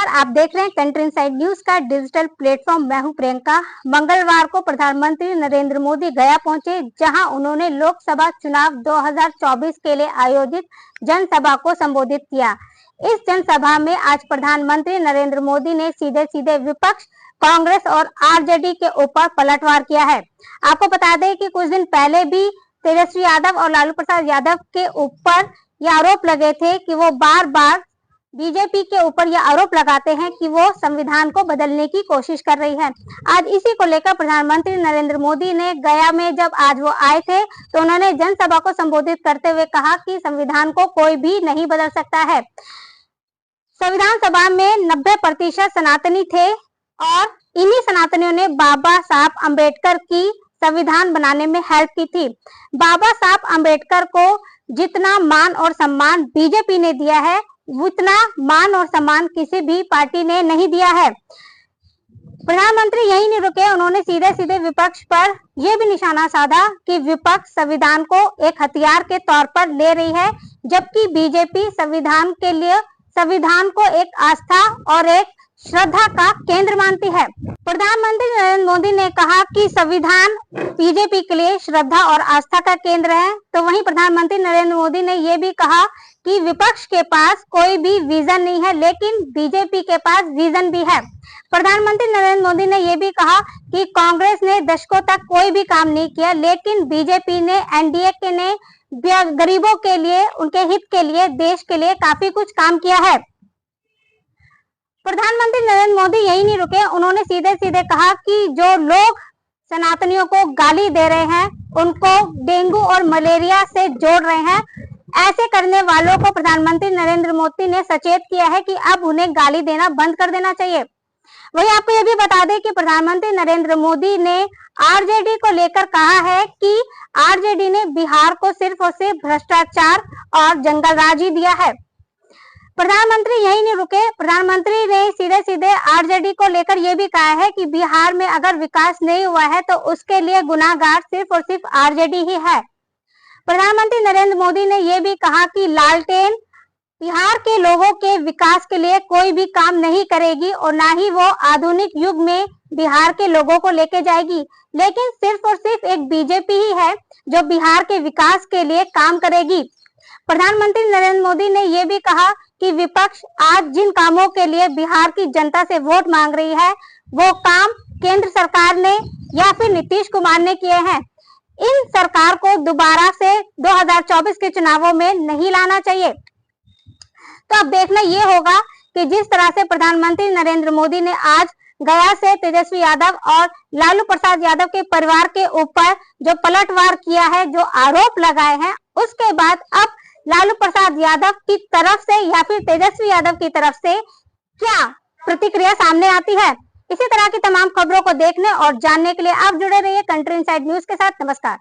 नमस्कार, आप देख रहे हैं कंट्री इनसाइड न्यूज का डिजिटल प्लेटफॉर्म। मैं हूं प्रियंका। मंगलवार को प्रधानमंत्री नरेंद्र मोदी गया पहुंचे, जहां उन्होंने लोकसभा चुनाव 2024 के लिए आयोजित जनसभा को संबोधित किया। इस जनसभा में आज प्रधानमंत्री नरेंद्र मोदी ने सीधे सीधे विपक्ष कांग्रेस और आरजेडी के ऊपर पलटवार किया है। आपको बता दें कि कुछ दिन पहले भी तेजस्वी यादव और लालू प्रसाद यादव के ऊपर ये आरोप लगे थे कि वो बार बार बीजेपी के ऊपर यह आरोप लगाते हैं कि वो संविधान को बदलने की कोशिश कर रही है। आज इसी को लेकर प्रधानमंत्री नरेंद्र मोदी ने गया में जब आज वो आए थे तो उन्होंने जनसभा को संबोधित करते हुए कहा कि संविधान को कोई भी नहीं बदल सकता है। संविधान सभा में 90% सनातनी थे और इन्हीं सनातनियों ने बाबा साहब अम्बेडकर की संविधान बनाने में हेल्प की थी। बाबा साहब अम्बेडकर को जितना मान और सम्मान बीजेपी ने दिया है, उतना मान और सम्मान किसी भी पार्टी ने नहीं दिया है। प्रधानमंत्री यही नहीं रुके, उन्होंने सीधे सीधे विपक्ष पर यह भी निशाना साधा कि विपक्ष संविधान को एक हथियार के तौर पर ले रही है, जबकि बीजेपी संविधान को एक आस्था और एक श्रद्धा का केंद्र मानती है। प्रधानमंत्री नरेंद्र मोदी ने कहा कि संविधान बीजेपी के लिए श्रद्धा और आस्था का केंद्र है, तो वहीं प्रधानमंत्री नरेंद्र मोदी ने यह भी कहा कि विपक्ष के पास कोई भी विजन नहीं है, लेकिन बीजेपी के पास विजन भी है। प्रधानमंत्री नरेंद्र मोदी ने यह भी कहा कि कांग्रेस ने दशकों तक कोई भी काम नहीं किया, लेकिन बीजेपी ने, एनडीए के ने गरीबों के लिए, उनके हित के लिए, देश के लिए काफी कुछ काम किया है। प्रधानमंत्री नरेंद्र मोदी यही नहीं रुके, उन्होंने सीधे सीधे कहा कि जो लोग सनातनियों को गाली दे रहे हैं, उनको डेंगू और मलेरिया से जोड़ रहे हैं, ऐसे करने वालों को प्रधानमंत्री नरेंद्र मोदी ने सचेत किया है कि अब उन्हें गाली देना बंद कर देना चाहिए। वही आपको यह भी बता दें कि प्रधानमंत्री नरेंद्र मोदी ने आरजेडी को लेकर कहा है कि आरजेडी ने बिहार को सिर्फ और सिर्फ भ्रष्टाचार और जंगलराज ही दिया है। प्रधानमंत्री यही नहीं रुके, प्रधानमंत्री ने सीधे सीधे आरजेडी को लेकर यह भी कहा है कि बिहार में अगर विकास नहीं हुआ है तो उसके लिए गुनाहगार सिर्फ और सिर्फ आरजेडी ही है। प्रधानमंत्री नरेंद्र मोदी ने यह भी कहा कि लालटेन बिहार के लोगों के विकास के लिए कोई भी काम नहीं करेगी और ना ही वो आधुनिक युग में बिहार के लोगों को लेके जाएगी, लेकिन सिर्फ और सिर्फ एक बीजेपी ही है जो बिहार के विकास के लिए काम करेगी। प्रधानमंत्री नरेंद्र मोदी ने यह भी कहा कि विपक्ष आज जिन कामों के लिए बिहार की जनता से वोट मांग रही है, वो काम केंद्र सरकार ने या फिर नीतीश कुमार ने किए हैं। इन सरकार को दोबारा से 2024 के चुनावों में नहीं लाना चाहिए। तो अब देखना ये होगा कि जिस तरह से प्रधानमंत्री नरेंद्र मोदी ने आज गया से तेजस्वी यादव और लालू प्रसाद यादव के परिवार के ऊपर जो पलटवार किया है, जो आरोप लगाए हैं, उसके बाद अब लालू प्रसाद यादव की तरफ से या फिर तेजस्वी यादव की तरफ से क्या प्रतिक्रिया सामने आती है। इसी तरह की तमाम खबरों को देखने और जानने के लिए आप जुड़े रहिए कंट्री इनसाइड न्यूज के साथ। नमस्कार।